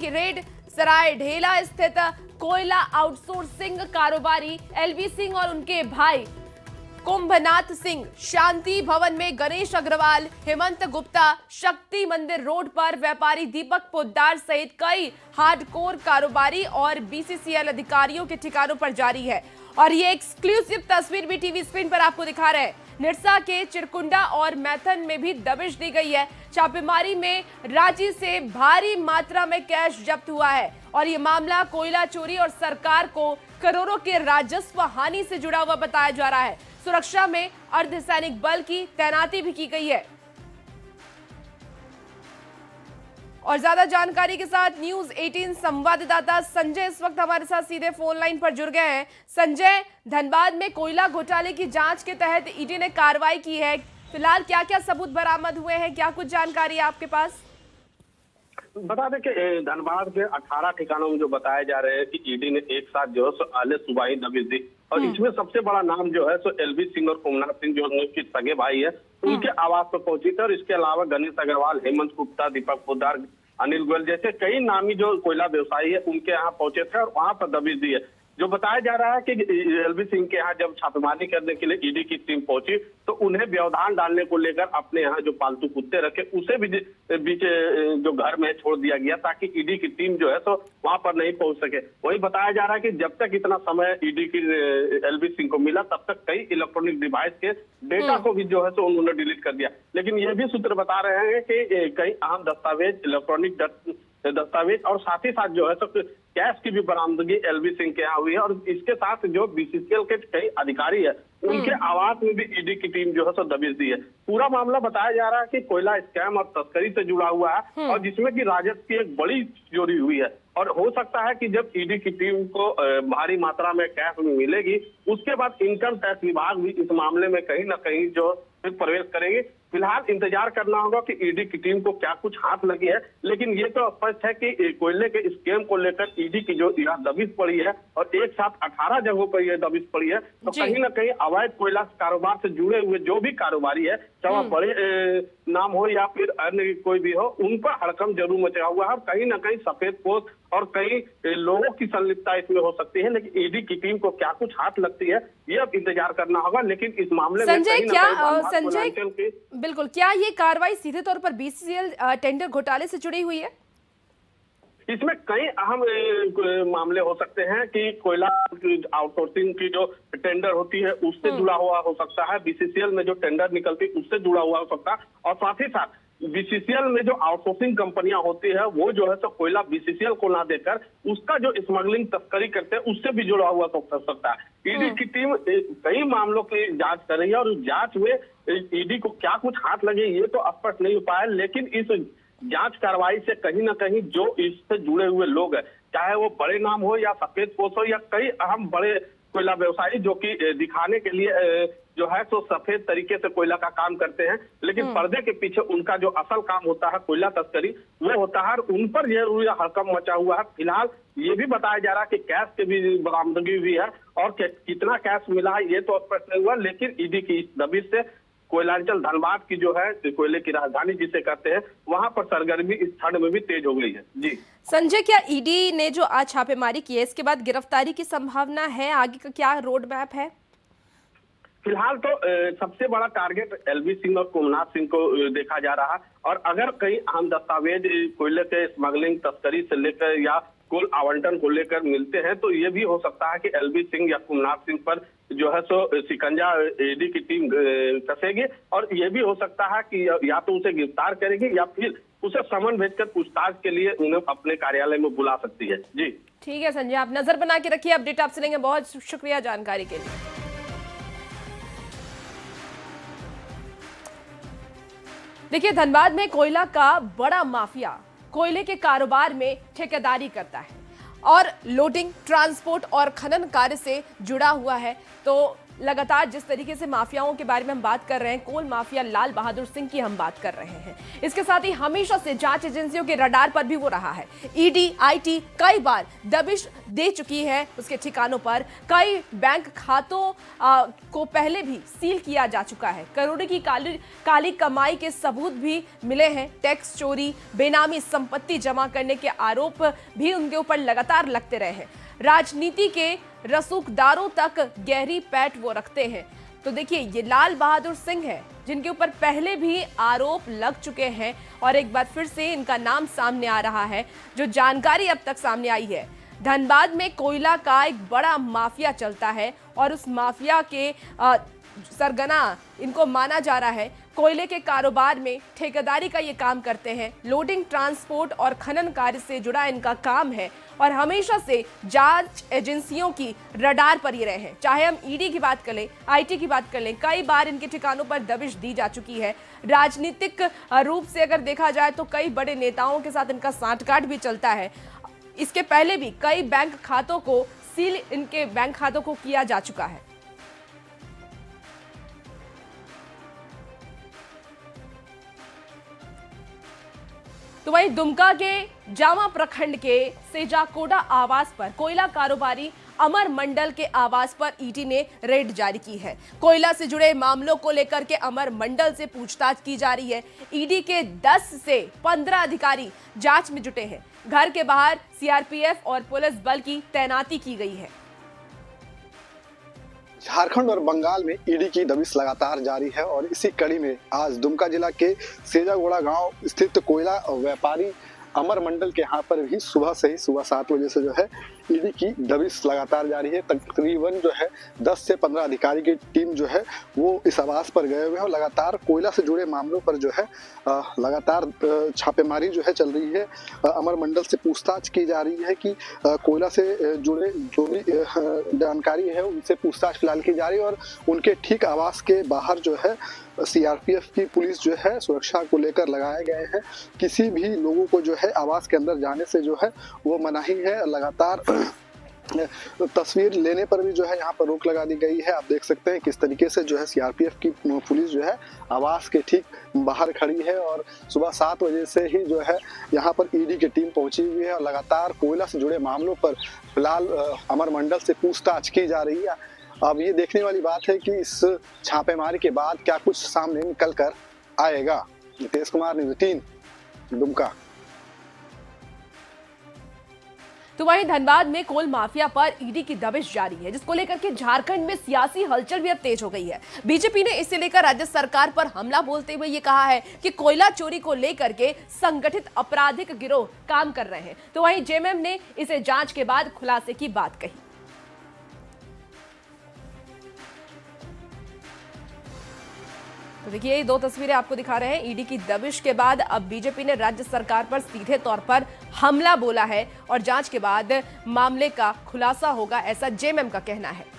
की रेड। सराय ढेला स्थित कोयला आउटसोर्सिंग कारोबारी एलवी सिंह और उनके भाई कुंभनाथ सिंह शांति भवन में गणेश अग्रवाल, हेमंत गुप्ता, शक्ति मंदिर रोड पर व्यापारी दीपक पोद्दार सहित कई हार्डकोर कारोबारी और बीसीसीएल अधिकारियों के ठिकानों पर जारी है। और ये एक्सक्लूसिव तस्वीर भी टीवी स्क्रीन पर आपको दिखा रहे हैं। निरसा के चिरकुंडा और मैथन में भी दबिश दी गई है। छापेमारी में रांची से भारी मात्रा में कैश जब्त हुआ है और ये मामला कोयला चोरी और सरकार को करोड़ों के राजस्व हानि से जुड़ा हुआ बताया जा रहा है। सुरक्षा में अर्धसैनिक बल की तैनाती भी की गई है। और ज्यादा जानकारी के साथ न्यूज 18 संवाददाता संजय इस वक्त हमारे साथ सीधे फोन लाइन पर जुड़ गए हैं। संजय, धनबाद में कोयला घोटाले की जांच के तहत ईडी ने कार्रवाई की है। फिलहाल क्या क्या सबूत बरामद हुए हैं, क्या कुछ जानकारी है आपके पास? बता दें कि धनबाद के 18 ठिकानों में जो बताए जा रहे हैं कि ईडी ने एक साथ जो है सो आले सुबाही दबिश दी और इसमें सबसे बड़ा नाम जो है सो एलवी सिंह और कुंभनाथ सिंह जो उनके सगे भाई है उनके आवास पर पहुंची थे। और इसके अलावा गणेश अग्रवाल, हेमंत गुप्ता, दीपक पोद्दार, अनिल गोयल जैसे कई नामी जो कोयला व्यवसायी है उनके यहाँ पहुंचे थे और वहां पर दबिश दी है। जो बताया जा रहा है कि एलवी सिंह के यहाँ जब छापेमारी करने के लिए ईडी की टीम पहुंची तो उन्हें व्यवधान डालने को लेकर अपने यहाँ जो पालतू कुत्ते रखे उसे भी बीच जो घर में छोड़ दिया गया ताकि ईडी की टीम जो है तो वहां पर नहीं पहुंच सके। वही बताया जा रहा है कि जब तक इतना समय ईडी की एलवी सिंह को मिला तब तक कई इलेक्ट्रॉनिक डिवाइस के डेटा को भी जो है तो उन्होंने डिलीट कर दिया। लेकिन ये भी सूत्र बता रहे हैं कि कई अहम दस्तावेज, इलेक्ट्रॉनिक दस्तावेज और साथ ही साथ जो है तो कैश की भी बरामदगी एलवी सिंह के यहाँ हुई है। और इसके साथ जो बीसीसीएल के कई अधिकारी है उनके आवास में भी ईडी की टीम जो है तो दबिश दी है। पूरा मामला बताया जा रहा है कि कोयला स्कैम और तस्करी से जुड़ा हुआ है और जिसमें कि राजस्व की एक बड़ी चोरी हुई है। और हो सकता है कि जब ईडी की टीम को भारी मात्रा में कैश मिलेगी उसके बाद इनकम टैक्स विभाग भी इस मामले में कहीं ना कहीं जो प्रवेश करेंगे। फिलहाल इंतजार करना होगा कि ईडी की टीम को क्या कुछ हाथ लगी है। लेकिन ये तो स्पष्ट है कि कोयले के स्कैम को लेकर ईडी की जो दबिश पड़ी है और एक साथ 18 जगहों पर यह दबिश पड़ी है तो कहीं ना कहीं अवैध कोयला कारोबार से जुड़े हुए जो भी कारोबारी है चाहे बड़े नाम हो या फिर अन्य कोई भी हो उन पर हड़कंप जरूर मचा हुआ है। कहीं ना कहीं सफेद पोस्ट और कई लोगों की संलिप्तता इसमें हो सकती है। लेकिन ईडी की टीम को क्या कुछ हाथ लगती है ये अब इंतजार करना होगा। लेकिन इस मामले में संजय बिल्कुल, क्या ये कार्रवाई सीधे तौर पर बीसीसीएल टेंडर घोटाले से जुड़ी हुई है? इसमें कई अहम मामले हो सकते हैं कि कोयला आउटसोर्सिंग की जो टेंडर होती है उससे जुड़ा हुआ हो सकता है, बीसीसीएल में जो टेंडर निकलती है उससे जुड़ा हुआ हो सकता है और साथ ही साथ बीसीसीएल में जो आउटसोर्सिंग कंपनियां होती है वो जो है तो कोयला बीसीसीएल को ना देकर उसका जो स्मगलिंग तस्करी करते हैं उससे भी जुड़ा हुआ हो सकता है। ईडी की टीम कई मामलों की जांच कर रही है और उस जांच में ईडी को क्या कुछ हाथ लगे ये तो स्पष्ट नहीं हो पाया। लेकिन इस जांच कार्रवाई से कहीं ना कहीं जो इससे जुड़े हुए लोग हैं चाहे वो बड़े नाम हो या सफेद पोस्ट हो या कई अहम बड़े कोयला व्यवसायी जो कि दिखाने के लिए जो है तो सफेद तरीके से कोयला का काम करते हैं लेकिन पर्दे के पीछे उनका जो असल काम होता है कोयला तस्करी वो होता है। उन पर यह हड़कंप मचा हुआ है। फिलहाल ये भी बताया जा रहा है कि कैश की भी बरामदगी हुई है और कितना कैश मिला है ये तो स्पष्ट नहीं हुआ। लेकिन ईडी की इस दबिश से कोयलांचल धनबाद की जो है कोयले की राजधानी जिसे कहते हैं वहां पर सरगर्मी इस ठंड में भी तेज हो गई है। जी संजय, क्या ईडी ने जो आज छापेमारी की है इसके बाद गिरफ्तारी की संभावना है? आगे का क्या रोड मैप है? फिलहाल तो सबसे बड़ा टारगेट एलवी सिंह और कुंभनाथ सिंह को देखा जा रहा है और अगर कई अहम दस्तावेज कोयले के स्मगलिंग तस्करी से लेकर या कुल आवंटन को लेकर मिलते हैं तो ये भी हो सकता है कि एलवी सिंह या कुंभनाथ सिंह पर जो है सो शिकंजा ईडी की टीम कसेगी और ये भी हो सकता है कि या तो उसे गिरफ्तार करेगी या फिर उसे समन भेजकर पूछताछ के लिए उन्हें अपने कार्यालय में बुला सकती है। जी ठीक है संजय, आप नजर बना के रखिए, अपडेट आपसे लेंगे। बहुत शुक्रिया जानकारी के लिए। देखिए, धनबाद में कोयला का बड़ा माफिया कोयले के कारोबार में ठेकेदारी करता है और लोडिंग, ट्रांसपोर्ट और खनन कार्य से जुड़ा हुआ है। तो लगातार जिस तरीके से माफियाओं के बारे में हम बात कर रहे हैं, कोल माफिया लाल बहादुर सिंह की हम बात कर रहे हैं, इसके साथ ही हमेशा से जांच एजेंसियों के रडार पर भी वो रहा है। ईडी, आईटी कई बार दबिश दे चुकी है उसके ठिकानों पर। कई बैंक खातों को पहले भी सील किया जा चुका है। करोड़ों की काली कमाई के सबूत भी मिले हैं। टैक्स चोरी, बेनामी संपत्ति जमा करने के आरोप भी उनके ऊपर लगातार लगते रहे हैं। राजनीति के रसूखदारों तक गहरी पैठ वो रखते हैं। तो देखिए, ये लाल बहादुर सिंह है जिनके ऊपर पहले भी आरोप लग चुके हैं और एक बार फिर से इनका नाम सामने आ रहा है। जो जानकारी अब तक सामने आई है, धनबाद में कोयला का एक बड़ा माफिया चलता है और उस माफिया के सरगना इनको माना जा रहा है। कोयले के कारोबार में ठेकेदारी का ये काम करते हैं। लोडिंग, ट्रांसपोर्ट और खनन कार्य से जुड़ा इनका काम है और हमेशा से जांच एजेंसियों की रडार पर ही रहे हैं। चाहे हम ईडी की बात कर लें, आईटी की बात कर लें, कई बार इनके ठिकानों पर दबिश दी जा चुकी है। राजनीतिक रूप से अगर देखा जाए तो कई बड़े नेताओं के साथ इनका सांठगांठ भी चलता है। इसके पहले भी कई बैंक खातों को सील इनके बैंक खातों को किया जा चुका है। तो वहीं दुमका के जामा प्रखंड के सेजाकोडा आवास पर कोयला कारोबारी अमर मंडल के आवास पर ईडी ने रेड जारी की है। कोयला से जुड़े मामलों को लेकर के अमर मंडल से पूछताछ की जा रही है। ईडी के 10 से 15 अधिकारी जांच में जुटे हैं। घर के बाहर सीआरपीएफ और पुलिस बल की तैनाती की गई है। झारखंड और बंगाल में ईडी की दबिश लगातार जारी है और इसी कड़ी में आज दुमका जिला के सेजागोड़ा गांव स्थित कोयला व्यापारी अमर मंडल के यहाँ पर भी सुबह 7 बजे से जो है ईडी की दबिश लगातार जारी है। तकरीबन जो है 10 से 15 अधिकारी की टीम जो है वो इस आवास पर गए हुए हैं और लगातार कोयला से जुड़े मामलों पर जो है लगातार छापेमारी जो है चल रही है। अमर मंडल से पूछताछ की जा रही है कि कोयला से जुड़े जो भी जानकारी है उनसे पूछताछ फिलहाल की जा रही है और उनके ठीक आवास के बाहर जो है सीआरपीएफ की पुलिस जो है सुरक्षा को लेकर लगाए गए हैं। किसी भी लोगों को जो है आवास के अंदर जाने से जो है वो मनाही है। लगातार तस्वीर लेने पर भी जो है यहाँ पर रोक लगा दी गई है। आप देख सकते हैं किस तरीके से जो है सीआरपीएफ की पुलिस जो है आवास के ठीक बाहर खड़ी है और सुबह 7 बजे से ही जो है यहाँ पर ईडी की टीम पहुंची हुई है और लगातार कोयला से जुड़े मामलों पर फिलहाल अमर मंडल से पूछताछ की जा रही है। अब ये देखने वाली बात है कि इस छापेमारी के बाद क्या कुछ सामने निकल कर आएगा। नितेश कुमार, न्यूज़ 18, दुमका। तो वहीं धनबाद में कोल माफिया पर ईडी की दबिश जारी है, जिसको लेकर के झारखंड में सियासी हलचल भी अब तेज हो गई है। बीजेपी ने इसे लेकर राज्य सरकार पर हमला बोलते हुए ये कहा है कि कोयला चोरी को लेकर के संगठित आपराधिक गिरोह काम कर रहे हैं। तो वहीं जेएमएम ने इसे जांच के बाद खुलासे की बात कही। तो देखिए, ये 2 तस्वीरें आपको दिखा रहे हैं। ईडी की दबिश के बाद अब बीजेपी ने राज्य सरकार पर सीधे तौर पर हमला बोला है और जांच के बाद मामले का खुलासा होगा, ऐसा जेएमएम का कहना है।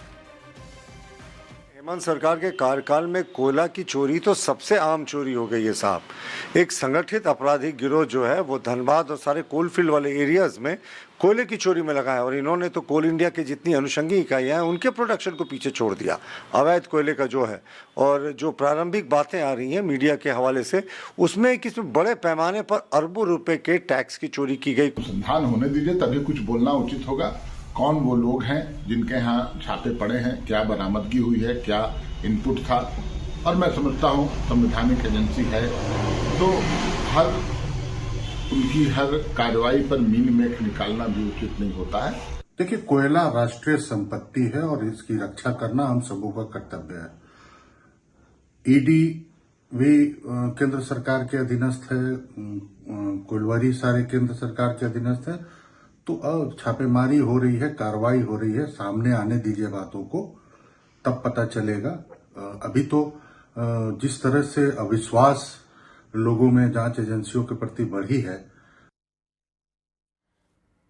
हेमंत सरकार के कार्यकाल में कोयला की चोरी तो सबसे आम चोरी हो गई है साहब। एक संगठित आपराधिक गिरोह जो है वो धनबाद और सारे कोलफील्ड वाले एरियाज में कोयले की चोरी में लगा है और इन्होंने तो कोल इंडिया की जितनी अनुषंगी इकाइयाँ हैं उनके प्रोडक्शन को पीछे छोड़ दिया। अवैध कोयले का जो है और जो प्रारंभिक बातें आ रही हैं मीडिया के हवाले से, उसमें किसी बड़े पैमाने पर अरबों रुपए के टैक्स की चोरी की गई। अनुसंधान होने दीजिए, तभी कुछ बोलना उचित होगा। कौन वो लोग हैं जिनके यहाँ छापे पड़े हैं, क्या बरामदगी हुई है, क्या इनपुट था। और मैं समझता हूँ संवैधानिक एजेंसी है तो उनकी हर कार्रवाई पर मीन मेख निकालना भी उचित नहीं होता है। देखिए, कोयला राष्ट्रीय संपत्ति है और इसकी रक्षा करना हम सबों का कर्तव्य है। ईडी भी केंद्र सरकार के अधीनस्थ है, कोयलवारी सारे केंद्र सरकार के अधीनस्थ है। तो अब छापेमारी हो रही है, कार्रवाई हो रही है, सामने आने दीजिए बातों को, तब पता चलेगा। अभी तो जिस तरह से अविश्वास लोगों में जांच एजेंसियों के प्रति बढ़ी है।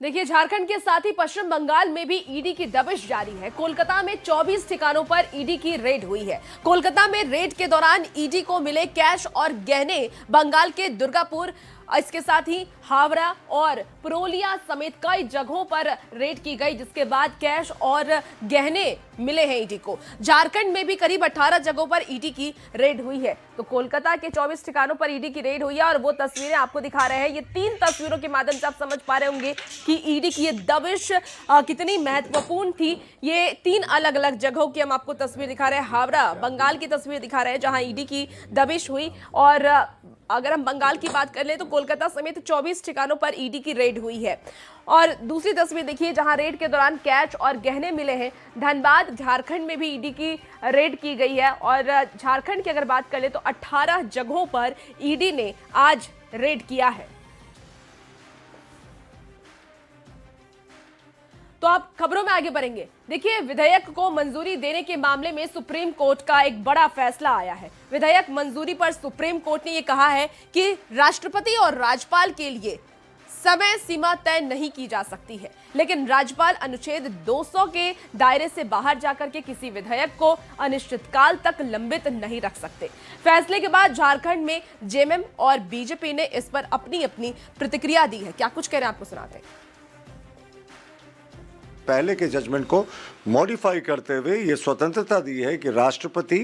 देखिए, झारखंड के साथ ही पश्चिम बंगाल में भी ईडी की दबिश जारी है। कोलकाता में 24 ठिकानों पर ईडी की रेड हुई है। कोलकाता में रेड के दौरान ईडी को मिले कैश और गहने बंगाल के दुर्गापुर इसके साथ ही हावड़ा और पुरुलिया समेत कई जगहों पर रेड की गई, जिसके बाद कैश और गहने मिले हैं ईडी को। झारखंड में भी करीब 18 जगहों पर ईडी की रेड हुई है। तो कोलकाता के 24 ठिकानों पर ईडी की रेड हुई है और वो तस्वीरें आपको दिखा रहे हैं। ये 3 तस्वीरों के माध्यम से आप समझ पा रहे होंगे कि ईडी की ये दबिश कितनी महत्वपूर्ण थी। ये 3 अलग अलग जगहों की हम आपको तस्वीर दिखा रहे हैं। हावड़ा बंगाल की तस्वीर दिखा रहे हैं जहां ईडी की दबिश हुई, और अगर हम बंगाल की बात कर ले तो कोलकाता समेत 24 ठिकानों पर ईडी की रेड हुई है। और दूसरी तस्वीर देखिए जहां रेड के दौरान कैश और गहने मिले हैं। धनबाद झारखंड में भी ईडी की रेड की गई है और झारखंड की अगर बात कर ले तो 18 जगहों पर ईडी ने आज रेड किया है। तो आप खबरों में आगे बढ़ेंगे। देखिए, विधेयक को मंजूरी देने के मामले में सुप्रीम कोर्ट का एक बड़ा फैसला आया है। विधेयक मंजूरी पर सुप्रीम कोर्ट ने यह कहा है कि राष्ट्रपति और राज्यपाल के लिए समय सीमा तय नहीं की जा सकती है, लेकिन राज्यपाल अनुच्छेद 200 के दायरे से बाहर जाकर के किसी विधेयक को अनिश्चितकाल तक लंबित नहीं रख सकते। फैसले के बाद झारखंड में जेएमएम और बीजेपी ने इस पर अपनी अपनी प्रतिक्रिया दी है। क्या कुछ कह रहे हैं आपको सुनाते हैं। पहले के जजमेंट को मॉडिफाई करते हुए ये स्वतंत्रता दी है कि राष्ट्रपति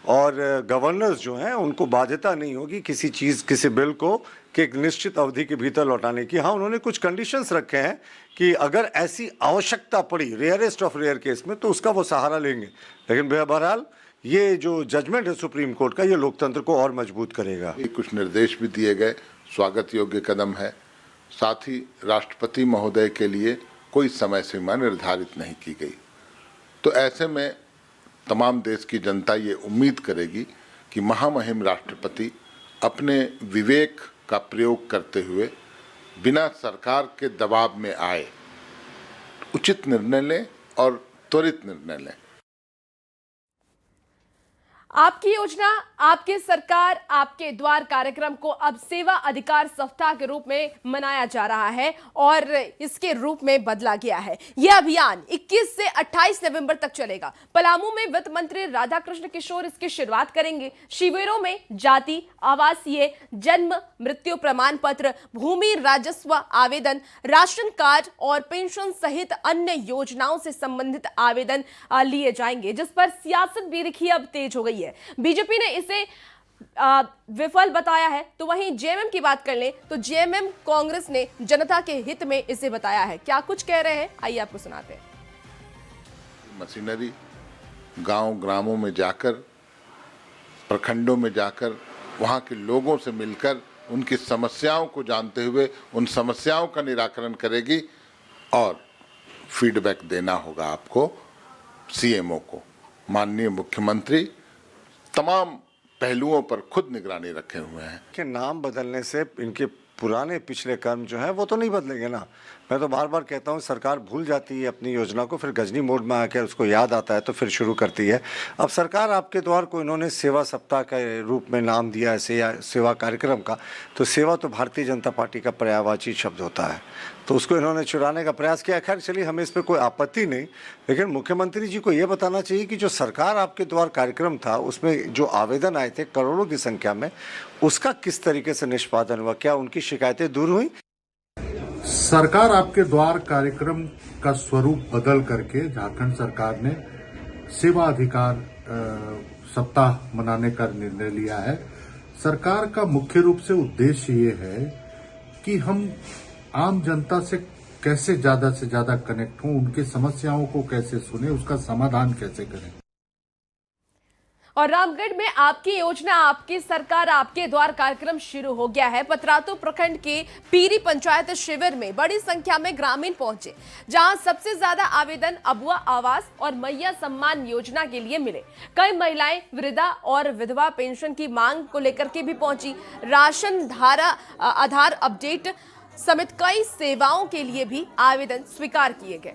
और गवर्नर्स जो हैं उनको बाध्यता नहीं होगी किसी चीज़, किसी बिल को कि एक निश्चित अवधि के भीतर लौटाने की। हाँ, उन्होंने कुछ कंडीशंस रखे हैं कि अगर ऐसी आवश्यकता पड़ी रेयरेस्ट ऑफ रेयर केस में तो उसका वो सहारा लेंगे। लेकिन बहरहाल ये जो जजमेंट है सुप्रीम कोर्ट का, ये लोकतंत्र को और मजबूत करेगा। कुछ निर्देश भी दिए गए, स्वागत योग्य कदम है। साथ ही राष्ट्रपति महोदय के लिए कोई समय सीमा निर्धारित नहीं की गई। तो ऐसे में तमाम देश की जनता ये उम्मीद करेगी कि महामहिम राष्ट्रपति अपने विवेक का प्रयोग करते हुए बिना सरकार के दबाव में आए उचित निर्णय लें और त्वरित निर्णय लें। आपकी योजना, आपकी सरकार, आपके द्वार कार्यक्रम को अब सेवा अधिकार सप्ताह के रूप में मनाया जा रहा है और इसके रूप में बदला गया है। यह अभियान 21 से 28 नवंबर तक चलेगा। पलामू में वित्त मंत्री राधाकृष्ण किशोर इसकी शुरुआत करेंगे। शिविरों में जाति, आवासीय, जन्म मृत्यु प्रमाण पत्र, भूमि राजस्व आवेदन, राशन कार्ड और पेंशन सहित अन्य योजनाओं से संबंधित आवेदन लिए जाएंगे, जिस पर सियासत भी देखिए अब तेज हो गई है। बीजेपी ने इसे विफल बताया है। तो वहीं जेएमएम की बात कर लें तो जेएमएम कांग्रेस ने जनता के हित में इसे बताया है। क्या कुछ कह रहे हैं, आइए आपको सुनाते हैं। मशीनरी गांव ग्रामों में जाकर, प्रखंडों में जाकर, वहां के लोगों से मिलकर उनकी समस्याओं को जानते हुए उन समस्याओं का निराकरण करेगी और फीडबैक देना होगा आपको सीएमओ को। माननीय मुख्यमंत्री तमाम पहलुओं पर खुद निगरानी रखे हुए हैं। के नाम बदलने से इनके पुराने पिछले कर्म जो है वो तो नहीं बदलेंगे ना। मैं तो बार बार कहता हूँ, सरकार भूल जाती है अपनी योजना को, फिर गजनी मोड में आकर उसको याद आता है तो फिर शुरू करती है। अब सरकार आपके द्वार को इन्होंने सेवा सप्ताह के रूप में नाम दिया है, सेवा कार्यक्रम का। तो सेवा तो भारतीय जनता पार्टी का पर्यायवाची शब्द होता है, तो उसको इन्होंने चुराने का प्रयास किया। खैर चलिए, हमें इस पर कोई आपत्ति नहीं, लेकिन मुख्यमंत्री जी को ये बताना चाहिए कि जो सरकार आपके द्वार कार्यक्रम था उसमें जो आवेदन आए थे करोड़ों की संख्या में, उसका किस तरीके से निष्पादन हुआ, क्या उनकी शिकायतें दूर हुई? सरकार आपके द्वार कार्यक्रम का स्वरूप बदल करके झारखंड सरकार ने सेवा अधिकार सप्ताह मनाने का निर्णय लिया है। सरकार का मुख्य रूप से उद्देश्य ये है कि हम आम जनता से कैसे ज्यादा से ज्यादा कनेक्ट हों, उनकी समस्याओं को कैसे सुने, उसका समाधान कैसे करें। और रामगढ़ में आपकी योजना, आपकी सरकार, आपके द्वार कार्यक्रम शुरू हो गया है। पतरातू प्रखंड के पीरी पंचायत शिविर में बड़ी संख्या में ग्रामीण पहुंचे, जहां सबसे ज्यादा आवेदन अबुआ आवास और मैया सम्मान योजना के लिए मिले। कई महिलाएं वृद्धा और विधवा पेंशन की मांग को लेकर के भी पहुंची। राशन आधार अपडेट समेत कई सेवाओं के लिए भी आवेदन स्वीकार किए गए।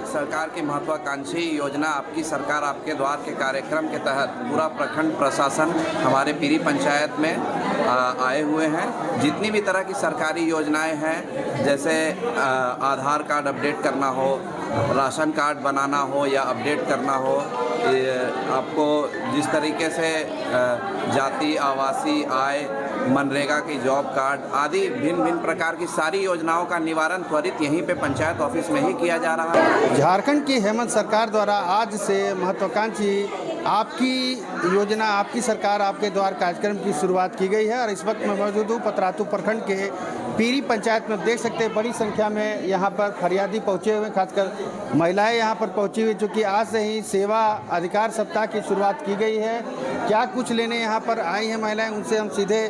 सरकार की महत्वाकांक्षी योजना आपकी सरकार आपके द्वार के कार्यक्रम के तहत पूरा प्रखंड प्रशासन हमारे पीरी पंचायत में आए हुए हैं। जितनी भी तरह की सरकारी योजनाएं हैं, जैसे आधार कार्ड अपडेट करना हो, राशन कार्ड बनाना हो या अपडेट करना हो, आपको जिस तरीके से जाति, आवासीय, आय, मनरेगा की जॉब कार्ड आदि भिन्न भिन्न प्रकार की सारी योजनाओं का निवारण त्वरित यहीं पे पंचायत ऑफिस में ही किया जा रहा है। झारखंड की हेमंत सरकार द्वारा आज से महत्वाकांक्षी आपकी योजना, आपकी सरकार, आपके द्वार कार्यक्रम की शुरुआत की गई है और इस वक्त मैं मौजूद हूँ पतरातू प्रखंड के पीरी पंचायत में। देख सकते हैं बड़ी संख्या में यहाँ पर फरियादी पहुँचे हुए, खासकर महिलाएं यहाँ पर पहुँची हुई, चूँकि आज से ही सेवा अधिकार सप्ताह की शुरुआत की गई है। क्या कुछ लेने यहाँ पर आई हैं महिलाएं, उनसे हम सीधे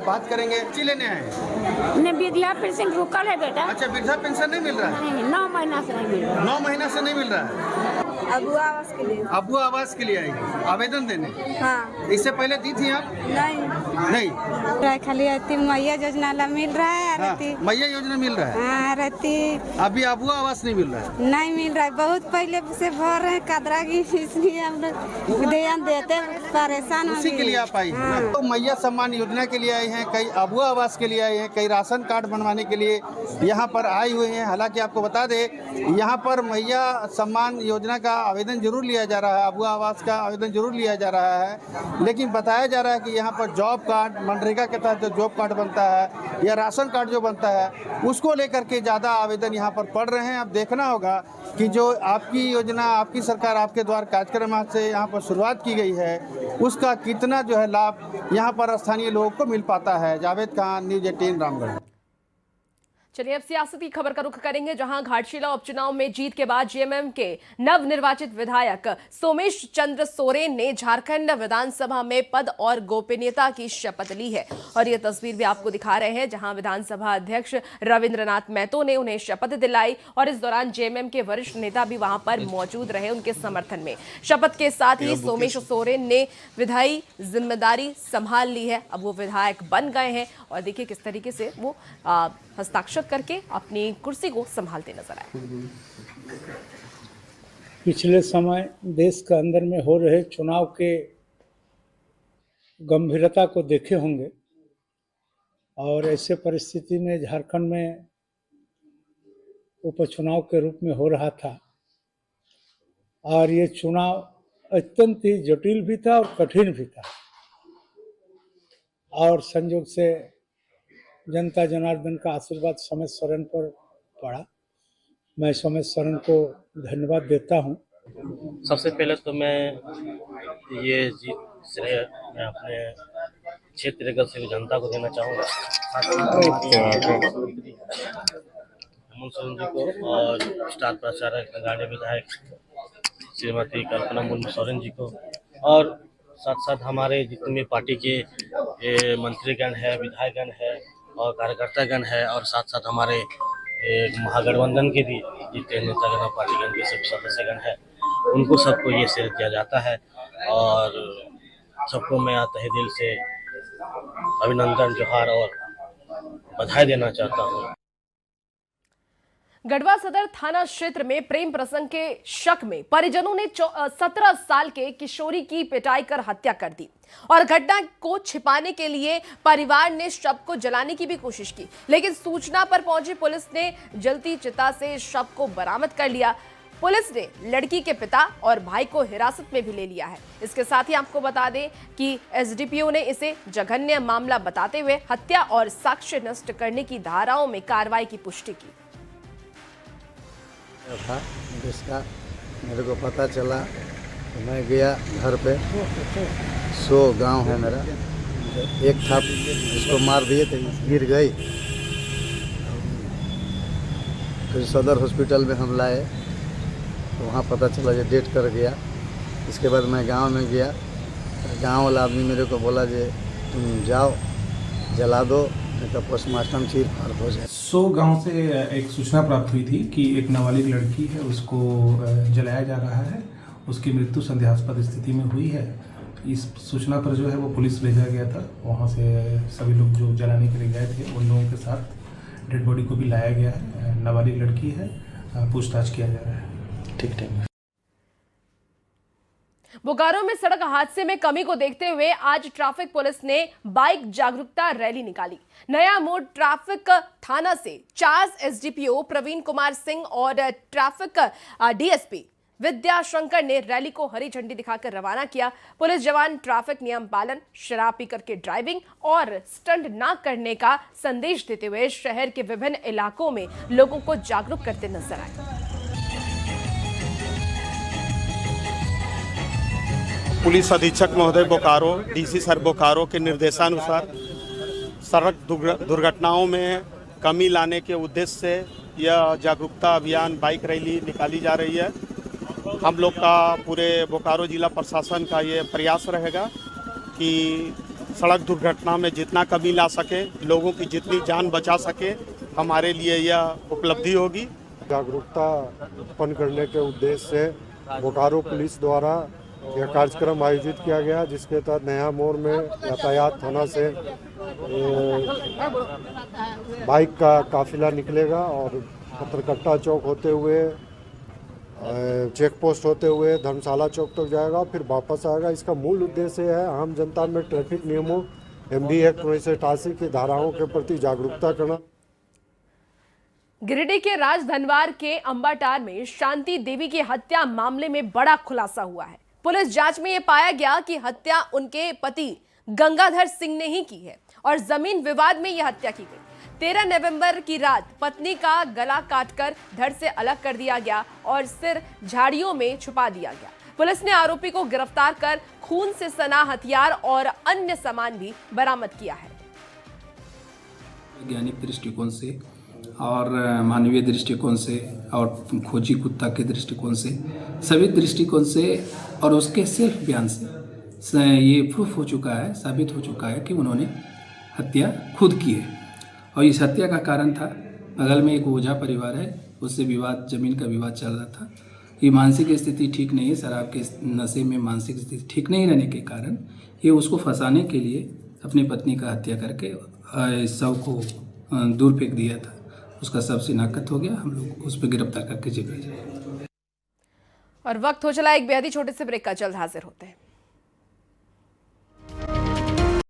बात करेंगे। जी लेने आए हैं? ने वृद्धा पेंशन रुकल है बेटा। अच्छा, वृद्धा पेंशन नहीं मिल रहा है? नहीं, 9 महीना से नहीं मिल रहा। 9 महीना से नहीं मिल रहा है। अबुआ आवास के लिए। अबुआ आवास के लिए आई आवेदन देने? हाँ। इससे पहले दी थी आप? नहीं। खाली मैया योजना ला मिल रहा है। हाँ, मैया योजना मिल रहा है। हाँ, रहती अभी अबुआ आवास नहीं मिल रहा है? नहीं मिल रहा है, बहुत पहले से भर रहे कादरा की, इसलिए हम लोग ध्यान देते परेशान हो उसी के लिए आप आई हैं। हाँ। तो मैया सम्मान योजना के लिए आई हैं, कई अबुआ आवास के लिए आई हैं, कई राशन कार्ड बनवाने के लिए यहाँ पर आई हुई हैं। हालांकि आपको बता दें, यहाँ पर मैया सम्मान योजना का आवेदन जरूर लिया जा रहा है, अबुआ आवास का आवेदन जरूर लिया जा रहा है, लेकिन बताया जा रहा है कि यहाँ पर जॉब कार्ड, मनरेगा के तहत जो जॉब कार्ड बनता है या राशन कार्ड जो बनता है उसको लेकर के ज़्यादा आवेदन यहाँ पर पड़ रहे हैं। अब देखना होगा कि जो आपकी योजना, आपकी सरकार, आपके द्वार कार्यक्रम से यहाँ पर शुरुआत की गई है उसका कितना जो है लाभ यहाँ पर स्थानीय लोगों को मिल पाता है। जावेद खान, न्यूज़ 18 रामगढ़। चलिए अब सियासती खबर का रुख करेंगे, जहां घाटशिला उपचुनाव में जीत के बाद जेएमएम के नवनिर्वाचित विधायक सोमेश चंद्र सोरेन ने झारखंड विधानसभा में पद और गोपनीयता की शपथ ली है। और ये तस्वीर भी आपको दिखा रहे हैं, जहां विधानसभा अध्यक्ष रविंद्रनाथ महतो ने उन्हें शपथ दिलाई और इस दौरान जेएमएम के वरिष्ठ नेता भी वहां पर मौजूद रहे उनके समर्थन में। शपथ के साथ ही सोमेश सोरेन ने विधायी जिम्मेदारी संभाल ली है। अब वो विधायक बन गए हैं और देखिए किस तरीके से वो हस्ताक्षर करके अपनी कुर्सी को संभालते नजर आए। पिछले समय देश के अंदर में हो रहे चुनाव के गंभीरता को देखे होंगे और ऐसे परिस्थिति में झारखंड में उपचुनाव के रूप में हो रहा था और ये चुनाव अत्यंत ही जटिल भी था और कठिन भी था और संयोग से जनता जनार्दन का आशीर्वाद सोमेश सोरेन पर पड़ा। मैं सोमेश सोरेन को धन्यवाद देता हूं। सबसे पहले तो मैं ये जीत श्रेय मैं अपने क्षेत्र से जनता को देना चाहूँगा, हेमंत सोरेन जी को और स्टार प्रचारक गाड़ी विधायक श्रीमती कल्पना मुर्मू सोरेन जी को और साथ साथ हमारे जितने भी पार्टी के मंत्रीगण है, विधायकगण है और कार्यकर्तागण है और साथ साथ हमारे महागठबंधन के भी जितने नेतागण और पार्टीगण के सब सदस्यगण है, उनको सबको ये श्रेय दिया जाता है और सबको मैं तहे दिल से अभिनंदन, जोहार और बधाई देना चाहता हूँ। गढ़वा सदर थाना क्षेत्र में प्रेम प्रसंग के शक में परिजनों ने 17 साल के किशोरी की पिटाई कर हत्या कर दी और घटना को छिपाने के लिए परिवार ने शव को जलाने की भी कोशिश की, लेकिन सूचना पर पहुंची पुलिस ने जलती चिता से शव को बरामद कर लिया। पुलिस ने लड़की के पिता और भाई को हिरासत में भी ले लिया है। इसके साथ ही आपको बता दें कि एसडीपीओ ने इसे जघन्य मामला बताते हुए हत्या और साक्ष्य नष्ट करने की धाराओं में कार्रवाई की पुष्टि की। था जिसका मेरे को पता चला तो मैं गया घर पे। 100 गांव है मेरा, एक था इसको मार दिए थे, गिर गई। फिर सदर हॉस्पिटल में हम लाए तो वहाँ पता चला ये डेथ कर गया। इसके बाद मैं गांव में गया, गांव वाला आदमी मेरे को बोला जे तुम जाओ जला दो, नहीं तो पोस्टमार्टम चीर फाड़ हो जाए। 100 गांव से एक सूचना प्राप्त हुई थी कि एक नाबालिग लड़की है, उसको जलाया जा रहा है, उसकी मृत्यु संदेहास्पद स्थिति में हुई है। इस सूचना पर जो है वो पुलिस भेजा गया था, वहां से सभी लोग जो जलाने के लिए गए थे उन लोगों के साथ डेड बॉडी को भी लाया गया है। नाबालिग लड़की है, पूछताछ किया जा रहा है। ठीक। बोकारो में सड़क हादसे में कमी को देखते हुए आज ट्रैफिक पुलिस ने बाइक जागरूकता रैली निकाली। नया मोड़ ट्रैफिक थाना से 4 एसडीपीओ प्रवीण कुमार सिंह और ट्रैफिक डीएसपी विद्याशंकर ने रैली को हरी झंडी दिखाकर रवाना किया। पुलिस जवान ट्रैफिक नियम पालन, शराब पीकर के ड्राइविंग और स्टंट न करने का संदेश देते हुए शहर के विभिन्न इलाकों में लोगों को जागरूक करते नजर आए। पुलिस अधीक्षक महोदय बोकारो, डीसी सर बोकारो के निर्देशानुसार सड़क दुर्घटनाओं में कमी लाने के उद्देश्य से यह जागरूकता अभियान बाइक रैली निकाली जा रही है। हम लोग का पूरे बोकारो जिला प्रशासन का ये प्रयास रहेगा कि सड़क दुर्घटना में जितना कमी ला सके, लोगों की जितनी जान बचा सके, हमारे लिए यह उपलब्धि होगी। जागरूकता उत्पन्न करने के उद्देश्य से बोकारो पुलिस द्वारा यह कार्यक्रम आयोजित किया गया, जिसके तहत नया मोड़ में यातायात थाना से बाइक का काफिला निकलेगा और पत्रकट्टा चौक होते हुए, चेक पोस्ट होते हुए धर्मशाला चौक तक जाएगा, फिर वापस आएगा। इसका मूल उद्देश्य है आम जनता में ट्रैफिक नियमों MD एक्ट 1988 की धाराओं के प्रति जागरूकता करना। गिरिडीह के राजधनवार के अंबाटार में शांति देवी की हत्या मामले में बड़ा खुलासा हुआ है। पुलिस जांच में यह पाया गया कि हत्या उनके पति गंगाधर सिंह ने ही की है और जमीन विवाद में यह हत्या की गई। 13 नवंबर की रात पत्नी का गला काटकर धड़ से अलग कर दिया गया और सिर झाड़ियों में छुपा दिया गया। पुलिस ने आरोपी को गिरफ्तार कर खून से सना हथियार और अन्य सामान भी बरामद किया है। वैज्ञानिक दृष्टिकोण से और मानवीय दृष्टिकोण से और खोजी कुत्ता के दृष्टिकोण से, सभी दृष्टिकोण से और उसके सेल्फ बयान से ये प्रूफ हो चुका है, साबित हो चुका है कि उन्होंने हत्या खुद की है। और इस हत्या का कारण था, बगल में एक ओझा परिवार है, उससे विवाद, जमीन का विवाद चल रहा था। ये मानसिक स्थिति ठीक नहीं है, शराब के नशे में मानसिक स्थिति ठीक नहीं रहने के कारण ये उसको फंसाने के लिए अपनी पत्नी का हत्या करके शव को दूर फेंक दिया था। उसका शव शिनाख्त हो गया, हम लोग उस पर गिरफ्तार करके जेल भेजे। और वक्त हो चला एक बेहद ही छोटे से ब्रेक का, जल्द हाजिर होते हैं।